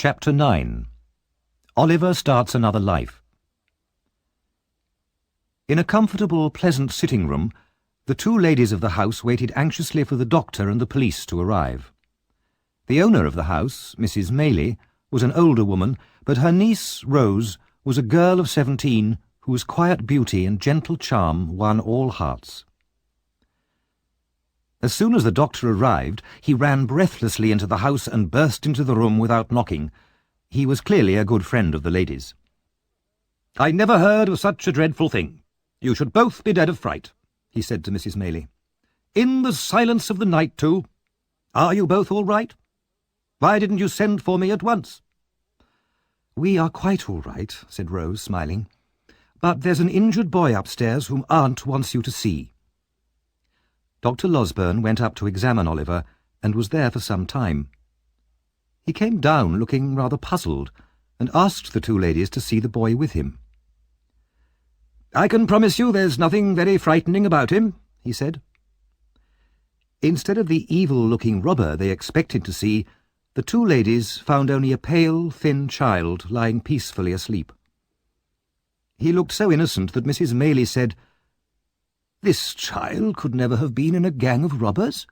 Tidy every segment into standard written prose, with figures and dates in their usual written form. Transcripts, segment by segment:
Chapter 9. Oliver Starts Another Life. In a comfortable, pleasant sitting room, the two ladies of the house waited anxiously for the doctor and the police to arrive. The owner of the house, Mrs. Maylie, was an older woman, but her niece, Rose, was a girl of 17 whose quiet beauty and gentle charm won all hearts. As soon as the doctor arrived, he ran breathlessly into the house and burst into the room without knocking. He was clearly a good friend of the ladies. "I never heard of such a dreadful thing. You should both be dead of fright," he said to Mrs. Maylie. "In the silence of the night, too. Are you both all right? Why didn't you send for me at once?" "We are quite all right," said Rose, smiling. "But there's an injured boy upstairs whom Aunt wants you to see." Dr. Losberne went up to examine Oliver, and was there for some time. He came down looking rather puzzled, and asked the two ladies to see the boy with him. "I can promise you there's nothing very frightening about him," he said. Instead of the evil-looking robber they expected to see, the two ladies found only a pale, thin child lying peacefully asleep. He looked so innocent that Mrs. Maylie said, "This child could never have been in a gang of robbers?"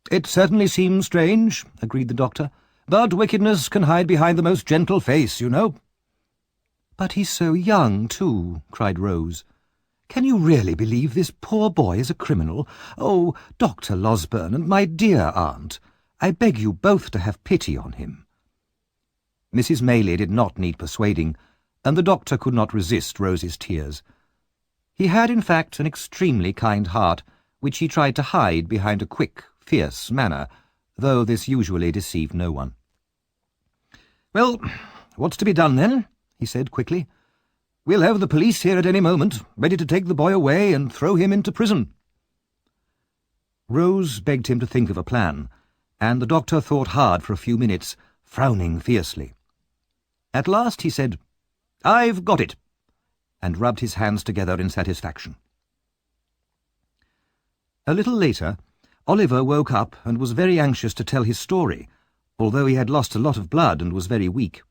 "It certainly seems strange," agreed the doctor, "but wickedness can hide behind the most gentle face, you know." "But he's so young, too," cried Rose. "Can you really believe this poor boy is a criminal? Oh, Dr. Losberne and my dear aunt, I beg you both to have pity on him." Mrs. Maylie did not need persuading, and the doctor could not resist Rose's tears. He had, in fact, an extremely kind heart, which he tried to hide behind a quick, fierce manner, though this usually deceived no one. "Well, what's to be done, then?" he said quickly. "We'll have the police here at any moment, ready to take the boy away and throw him into prison." Rose begged him to think of a plan, and the doctor thought hard for a few minutes, frowning fiercely. At last he said, "I've got it," and rubbed his hands together in satisfaction. A little later, Oliver woke up and was very anxious to tell his story, although he had lost a lot of blood and was very weak.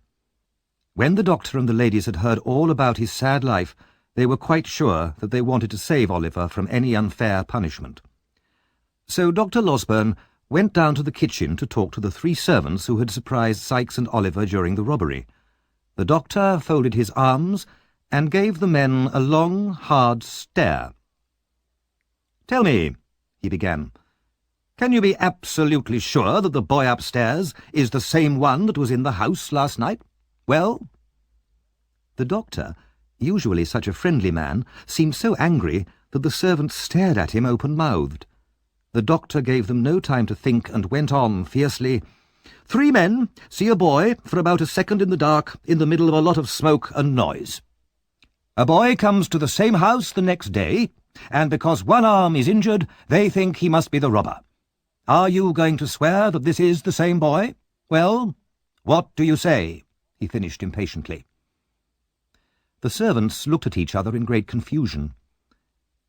When the doctor and the ladies had heard all about his sad life, they were quite sure that they wanted to save Oliver from any unfair punishment. So Dr. Losberne went down to the kitchen to talk to the three servants who had surprised Sikes and Oliver during the robbery. The doctor folded his arms and gave the men a long, hard stare. "Tell me," he began, "can you be absolutely sure that the boy upstairs is the same one that was in the house last night? Well?" The doctor, usually such a friendly man, seemed so angry that the servants stared at him open-mouthed. The doctor gave them no time to think and went on fiercely, "Three men see a boy for about a second in the dark in the middle of a lot of smoke and noise. A boy comes to the same house the next day, and because one arm is injured, they think he must be the robber. Are you going to swear that this is the same boy? Well, what do you say?" he finished impatiently. The servants looked at each other in great confusion.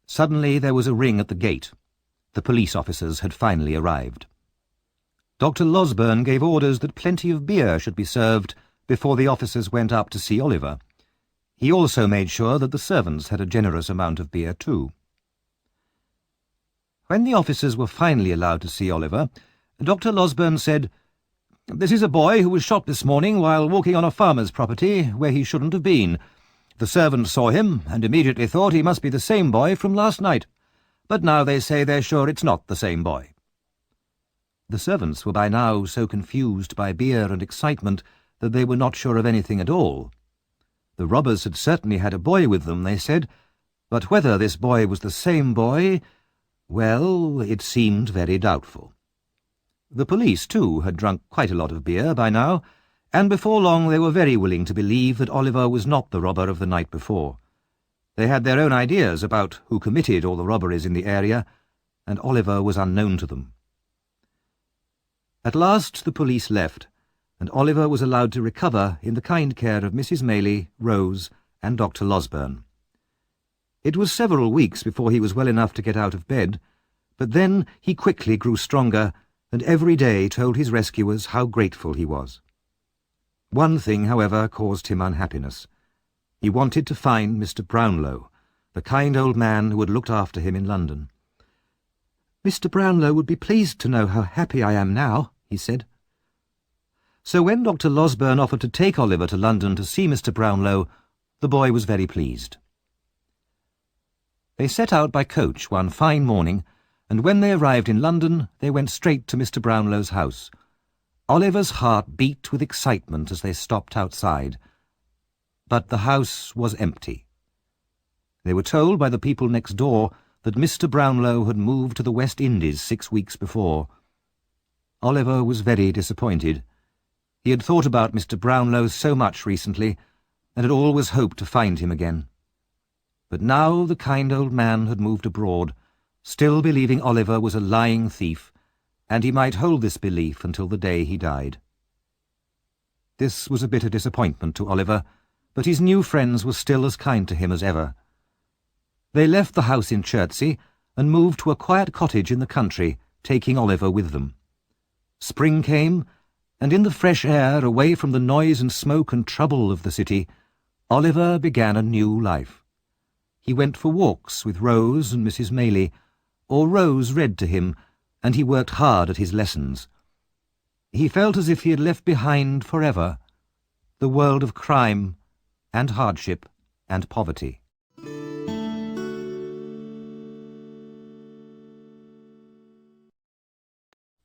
Suddenly there was a ring at the gate. The police officers had finally arrived. Dr. Losberne gave orders that plenty of beer should be served before the officers went up to see Oliver. He also made sure that the servants had a generous amount of beer too. When the officers were finally allowed to see Oliver, Dr. Losberne said, "This is a boy who was shot this morning while walking on a farmer's property where he shouldn't have been. The servants saw him and immediately thought he must be the same boy from last night, but now they say they're sure it's not the same boy." The servants were by now so confused by beer and excitement that they were not sure of anything at all. The robbers had certainly had a boy with them, they said, but whether this boy was the same boy, well, it seemed very doubtful. The police, too, had drunk quite a lot of beer by now, and before long they were very willing to believe that Oliver was not the robber of the night before. They had their own ideas about who committed all the robberies in the area, and Oliver was unknown to them. At last the police left, and Oliver was allowed to recover in the kind care of Mrs. Maylie, Rose, and Dr. Losberne. It was several weeks before he was well enough to get out of bed, but then he quickly grew stronger, and every day told his rescuers how grateful he was. One thing, however, caused him unhappiness. He wanted to find Mr. Brownlow, the kind old man who had looked after him in London. "Mr. Brownlow would be pleased to know how happy I am now," he said. So when Dr. Losberne offered to take Oliver to London to see Mr. Brownlow, the boy was very pleased. They set out by coach one fine morning, and when they arrived in London, they went straight to Mr. Brownlow's house. Oliver's heart beat with excitement as they stopped outside. But the house was empty. They were told by the people next door that Mr. Brownlow had moved to the West Indies 6 weeks before. Oliver was very disappointed. He had thought about Mr. Brownlow so much recently, and had always hoped to find him again. But now the kind old man had moved abroad, still believing Oliver was a lying thief, and he might hold this belief until the day he died. This was a bitter disappointment to Oliver, but his new friends were still as kind to him as ever. They left the house in Chertsey and moved to a quiet cottage in the country, taking Oliver with them. Spring came, and in the fresh air, away from the noise and smoke and trouble of the city, Oliver began a new life. He went for walks with Rose and Mrs. Maylie, or Rose read to him, and he worked hard at his lessons. He felt as if he had left behind forever the world of crime and hardship and poverty.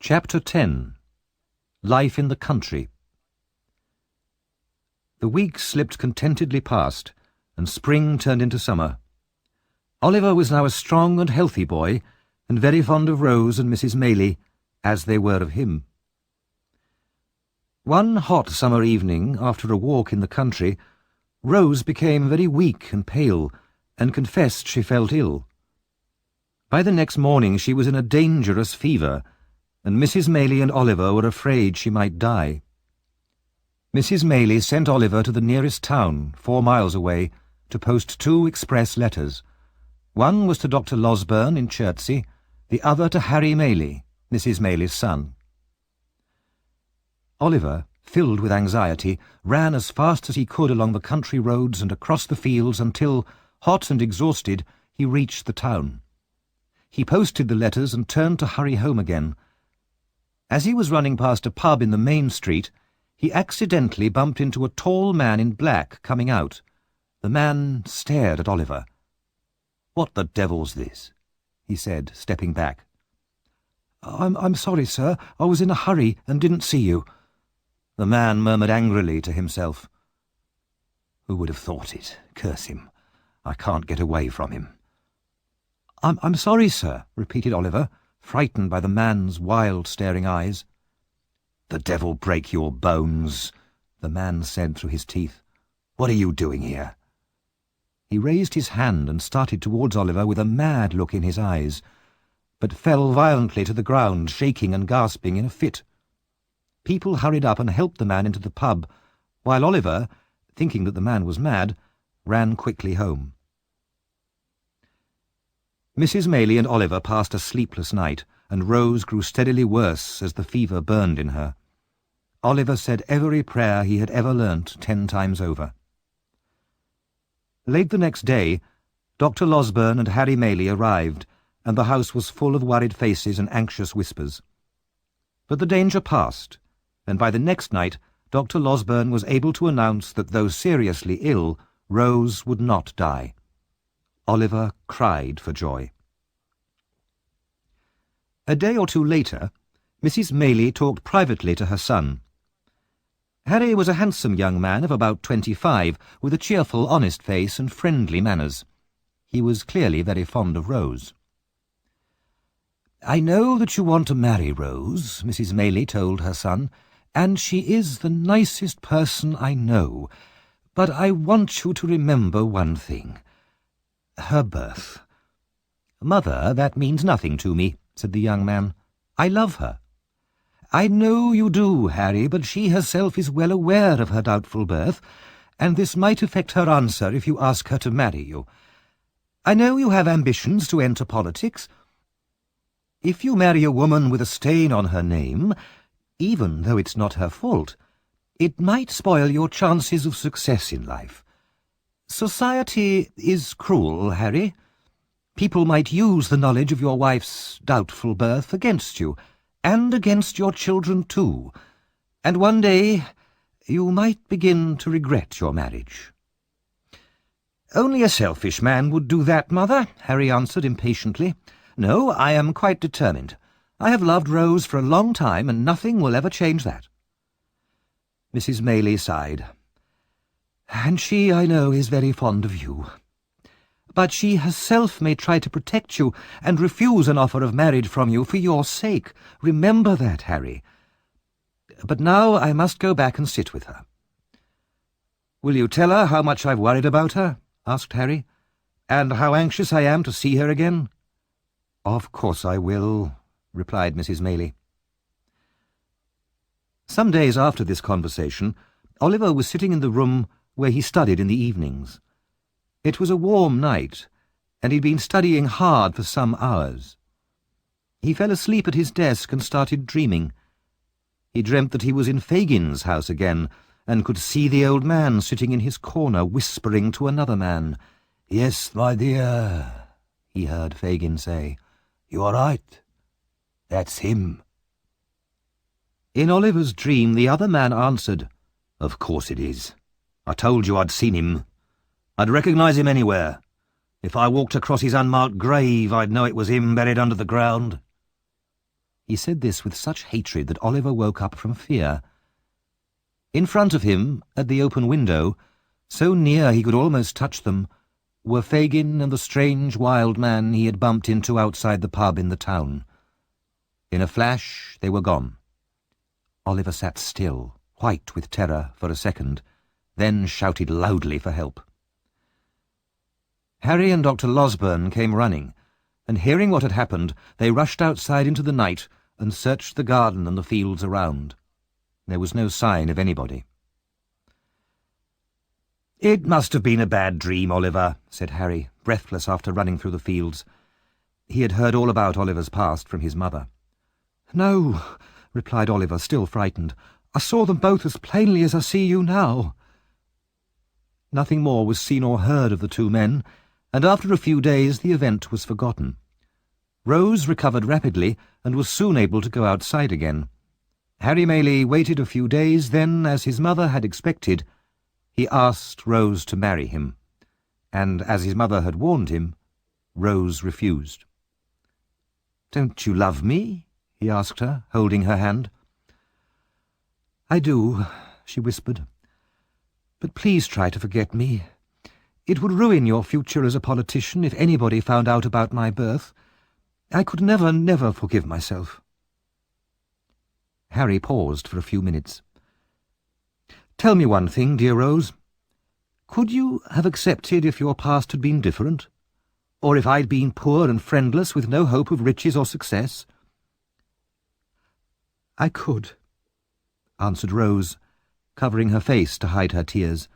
Chapter 10. Life in the Country. The weeks slipped contentedly past, and spring turned into summer. Oliver was now a strong and healthy boy, and very fond of Rose and Mrs. Maylie, as they were of him. One hot summer evening, after a walk in the country, Rose became very weak and pale, and confessed she felt ill. By the next morning she was in a dangerous fever, and Mrs. Maylie and Oliver were afraid she might die. Mrs. Maylie sent Oliver to the nearest town, 4 miles away, to post 2 express letters. One was to Dr. Losberne in Chertsey, the other to Harry Maylie, Mrs. Maylie's son. Oliver, filled with anxiety, ran as fast as he could along the country roads and across the fields until, hot and exhausted, he reached the town. He posted the letters and turned to hurry home again. As he was running past a pub in the main street, he accidentally bumped into a tall man in black coming out. The man stared at Oliver. "What the devil's this?" he said, stepping back. I'm sorry, sir. I was in a hurry and didn't see you." The man murmured angrily to himself. "Who would have thought it? Curse him. I can't get away from him." I'm sorry, sir," repeated Oliver, frightened by the man's wild, staring eyes. "The devil break your bones," the man said through his teeth. "What are you doing here?" He raised his hand and started towards Oliver with a mad look in his eyes, but fell violently to the ground, shaking and gasping in a fit. People hurried up and helped the man into the pub, while Oliver, thinking that the man was mad, ran quickly home. Mrs. Maylie and Oliver passed a sleepless night, and Rose grew steadily worse as the fever burned in her. Oliver said every prayer he had ever learnt 10 times over. Late the next day, Dr. Losberne and Harry Maylie arrived, and the house was full of worried faces and anxious whispers. But the danger passed, and by the next night Dr. Losberne was able to announce that though seriously ill, Rose would not die. Oliver cried for joy. A day or 2 later, Mrs. Maylie talked privately to her son. Harry was a handsome young man of about 25, with a cheerful, honest face and friendly manners. He was clearly very fond of Rose. "I know that you want to marry Rose," Mrs. Maylie told her son, "and she is the nicest person I know. But I want you to remember one thing. Her birth." "Mother, that means nothing to me," said the young man. "I love her." "I know you do, Harry, but she herself is well aware of her doubtful birth, and this might affect her answer if you ask her to marry you. I know you have ambitions to enter politics. If you marry a woman with a stain on her name, even though it's not her fault, It might spoil your chances of success in life. Society is cruel, Harry. People might use the knowledge of your wife's doubtful birth against you, and against your children too, and one day you might begin to regret your marriage. Only a selfish man would do that, Mother, Harry answered impatiently. No, I am quite determined. I have loved Rose for a long time, and nothing will ever change that. Mrs. Maylie sighed. And she, I know, is very fond of you. But she herself may try to protect you and refuse an offer of marriage from you for your sake. Remember that, Harry. But now I must go back and sit with her. Will you tell her how much I've worried about her? Asked Harry. And how anxious I am to see her again? Of course I will, replied Mrs. Maylie. Some days after this conversation, Oliver was sitting in the room where he studied in the evenings. It was a warm night, and he'd been studying hard for some hours. He fell asleep at his desk and started dreaming. He dreamt that he was in Fagin's house again, and could see the old man sitting in his corner whispering to another man. "Yes, my dear," he heard Fagin say. "You are right. That's him." In Oliver's dream the other man answered, "Of course it is. I told you I'd seen him. I'd recognise him anywhere. If I walked across his unmarked grave, I'd know it was him buried under the ground." He said this with such hatred that Oliver woke up from fear. In front of him, at the open window, so near he could almost touch them, were Fagin and the strange wild man he had bumped into outside the pub in the town. In a flash they were gone. Oliver sat still, white with terror, for a second, then shouted loudly for help. Harry and Dr. Losberne came running, and hearing what had happened, they rushed outside into the night and searched the garden and the fields around. There was no sign of anybody. "It must have been a bad dream, Oliver," said Harry, breathless after running through the fields. He had heard all about Oliver's past from his mother. "No," replied Oliver, still frightened. "I saw them both as plainly as I see you now." Nothing more was seen or heard of the two men, and after a few days the event was forgotten. Rose recovered rapidly and was soon able to go outside again. Harry Maylie waited a few days, then, as his mother had expected, he asked Rose to marry him, and as his mother had warned him, Rose refused. "Don't you love me?" he asked her, holding her hand. "I do," she whispered. "But please try to forget me. It would ruin your future as a politician if anybody found out about my birth. I could never, never forgive myself." Harry paused for a few minutes. "Tell me one thing, dear Rose. Could you have accepted if your past had been different? Or if I'd been poor and friendless with no hope of riches or success?" "I could," answered Rose, covering her face to hide her tears.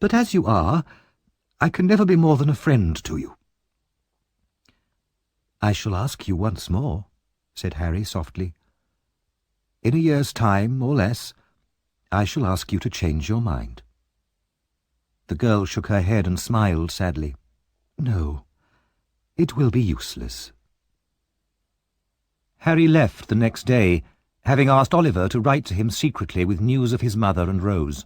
"But as you are, I can never be more than a friend to you." "I shall ask you once more," said Harry softly. "In a year's time, or less, I shall ask you to change your mind." The girl shook her head and smiled sadly. "No, it will be useless." Harry left the next day, having asked Oliver to write to him secretly with news of his mother and Rose.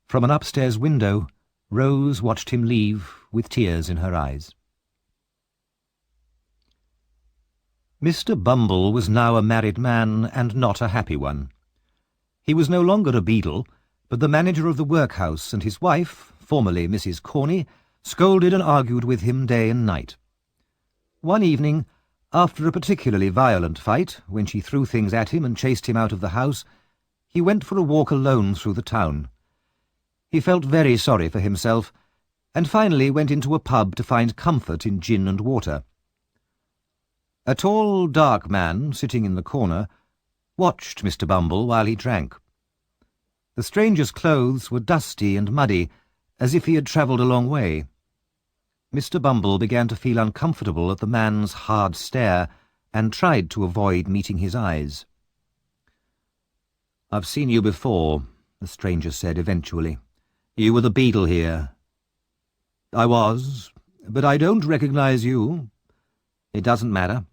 From an upstairs window, Rose watched him leave with tears in her eyes. Mr. Bumble was now a married man, and not a happy one. He was no longer a beadle, but the manager of the workhouse, and his wife, formerly Mrs. Corney, scolded and argued with him day and night. One evening, after a particularly violent fight, when she threw things at him and chased him out of the house, he went for a walk alone through the town. He felt very sorry for himself, and finally went into a pub to find comfort in gin and water. A tall, dark man, sitting in the corner, watched Mr. Bumble while he drank. The stranger's clothes were dusty and muddy, as if he had travelled a long way. Mr. Bumble began to feel uncomfortable at the man's hard stare, and tried to avoid meeting his eyes. "I've seen you before," the stranger said eventually. "You were the beadle here." "I was, but I don't recognize you." "It doesn't matter.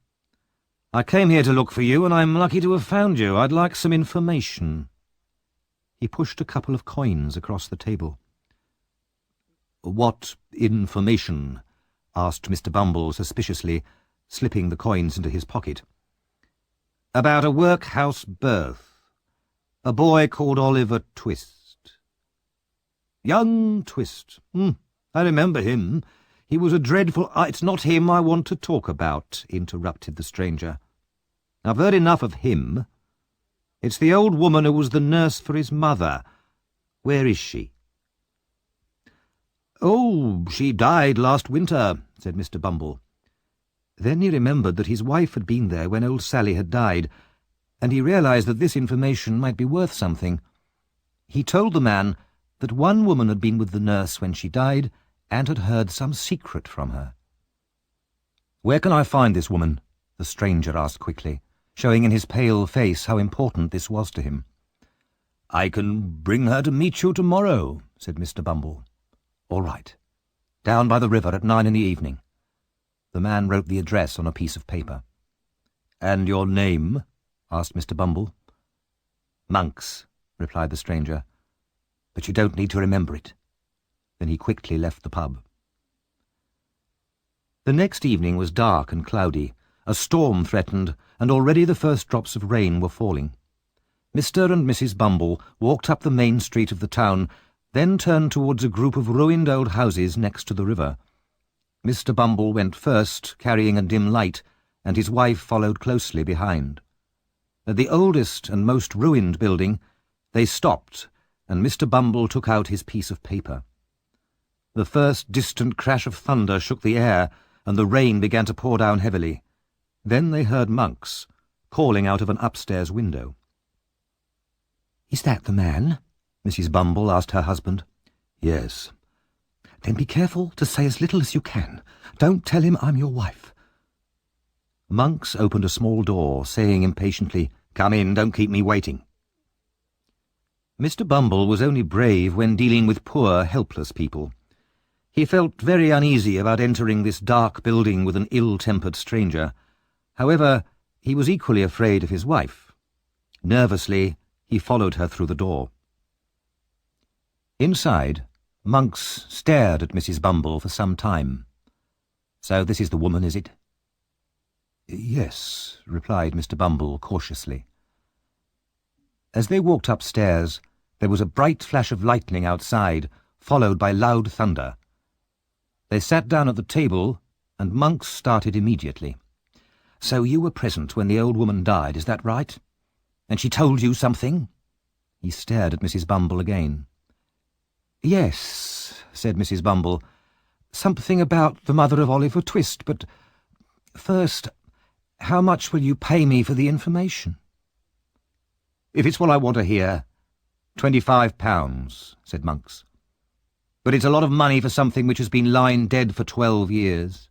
I came here to look for you, and I'm lucky to have found you. I'd like some information." He pushed a couple of coins across the table. "What information?" asked Mr. Bumble suspiciously, slipping the coins into his pocket. "About a workhouse birth. A boy called Oliver Twist." "Young Twist. I remember him. He was a dreadful—" "It's not him I want to talk about," interrupted the stranger. "I've heard enough of him. It's the old woman who was the nurse for his mother. Where is she?" "Oh, she died last winter," said Mr. Bumble. Then he remembered that his wife had been there when old Sally had died, and he realized that this information might be worth something. He told the man that one woman had been with the nurse when she died and had heard some secret from her. "Where can I find this woman?" the stranger asked quickly, showing in his pale face how important this was to him. "I can bring her to meet you tomorrow," said Mr. Bumble. "All right. Down by the river at 9 in the evening." The man wrote the address on a piece of paper. "And your name?" asked Mr. Bumble. "Monks," replied the stranger. "But you don't need to remember it." Then he quickly left the pub. The next evening was dark and cloudy. A storm threatened, and already the first drops of rain were falling. Mr. and Mrs. Bumble walked up the main street of the town, then turned towards a group of ruined old houses next to the river. Mr. Bumble went first, carrying a dim light, and his wife followed closely behind. At the oldest and most ruined building, they stopped, and Mr. Bumble took out his piece of paper. The first distant crash of thunder shook the air, and the rain began to pour down heavily. Then they heard Monks calling out of an upstairs window. "Is that the man?" Mrs. Bumble asked her husband. "Yes." "Then be careful to say as little as you can. Don't tell him I'm your wife." Monks opened a small door, saying impatiently, "Come in, don't keep me waiting." Mr. Bumble was only brave when dealing with poor, helpless people. He felt very uneasy about entering this dark building with an ill-tempered stranger. However, he was equally afraid of his wife. Nervously, he followed her through the door. Inside, Monks stared at Mrs. Bumble for some time. "So this is the woman, is it?" "Yes," replied Mr. Bumble cautiously. As they walked upstairs, there was a bright flash of lightning outside, followed by loud thunder. They sat down at the table, and Monks started immediately. "So you were present when the old woman died, is that right? And she told you something?" He stared at Mrs. Bumble again. "Yes," said Mrs. Bumble, "something about the mother of Oliver Twist, but first, how much will you pay me for the information?" "If it's what I want to hear, £25, said Monks. "But it's a lot of money for something which has been lying dead for 12 years.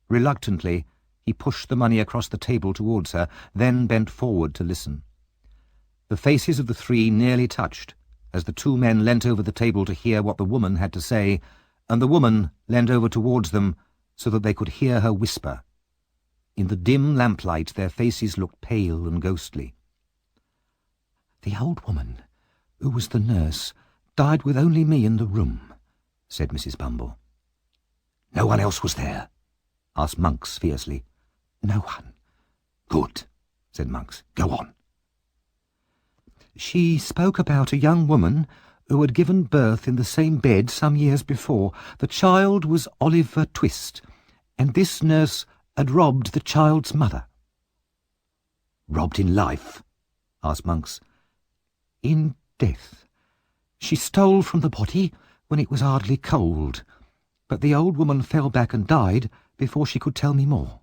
Reluctantly, he pushed the money across the table towards her, then bent forward to listen. The faces of the three nearly touched, as the two men leant over the table to hear what the woman had to say, and the woman leant over towards them so that they could hear her whisper. In the dim lamplight their faces looked pale and ghostly. "The old woman, who was the nurse, died with only me in the room," said Mrs. Bumble. "No one else was there?" asked Monks fiercely. "No one." "Good," said Monks. "Go on." "She spoke about a young woman who had given birth in the same bed some years before. The child was Oliver Twist, and this nurse had robbed the child's mother." "Robbed in life?" asked Monks. "In death. She stole from the body when it was hardly cold, but the old woman fell back and died before she could tell me more."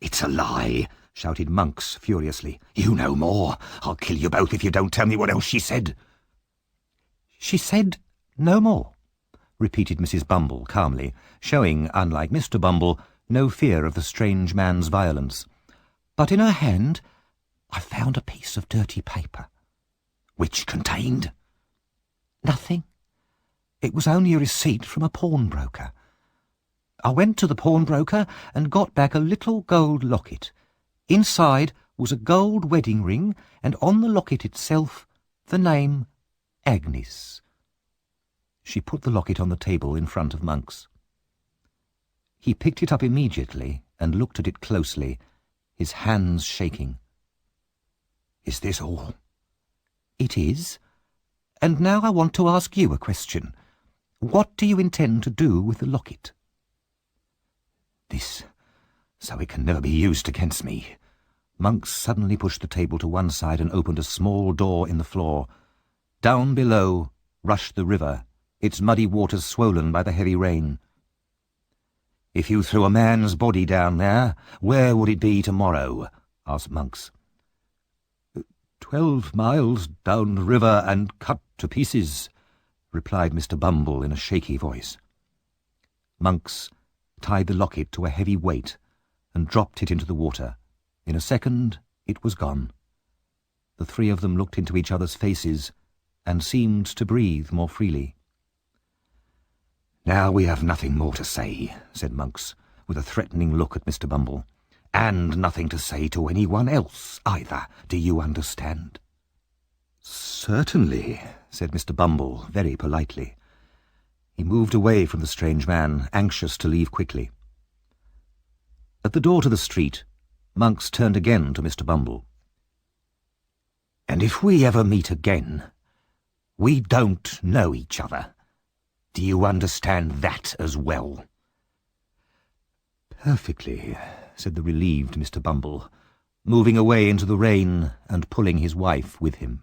"It's a lie," shouted Monks furiously. "You know more. I'll kill you both if you don't tell me what else she said." "She said no more," repeated Mrs. Bumble calmly, showing, unlike Mr. Bumble, no fear of the strange man's violence. "But in her hand I found a piece of dirty paper. Which contained? Nothing. It was only a receipt from a pawnbroker. I went to the pawnbroker and got back a little gold locket. Inside was a gold wedding ring, and on the locket itself the name Agnes. She put the locket on the table in front of Monks. He picked it up immediately and looked at it closely, his hands shaking. Is this all? It is. And now I want to ask you a question. What do you intend to do with the locket? This, so it can never be used against me. Monks suddenly pushed the table to one side and opened a small door in the floor. Down below rushed the river, its muddy waters swollen by the heavy rain. If you threw a man's body down there, where would it be tomorrow? Asked Monks. 12 miles down the river and cut to pieces, replied Mr. Bumble in a shaky voice. Monks tied the locket to a heavy weight and dropped it into the water. In a second it was gone. The three of them looked into each other's faces and seemed to breathe more freely. Now we have nothing more to say, said Monks, with a threatening look at Mr. Bumble. And nothing to say to anyone else either. Do you understand? Certainly, said Mr. Bumble very politely. He moved away from the strange man, anxious to leave quickly. At the door to the street, Monks turned again to Mr. Bumble. And if we ever meet again, we don't know each other. Do you understand that as well? Perfectly, said the relieved Mr. Bumble, moving away into the rain and pulling his wife with him.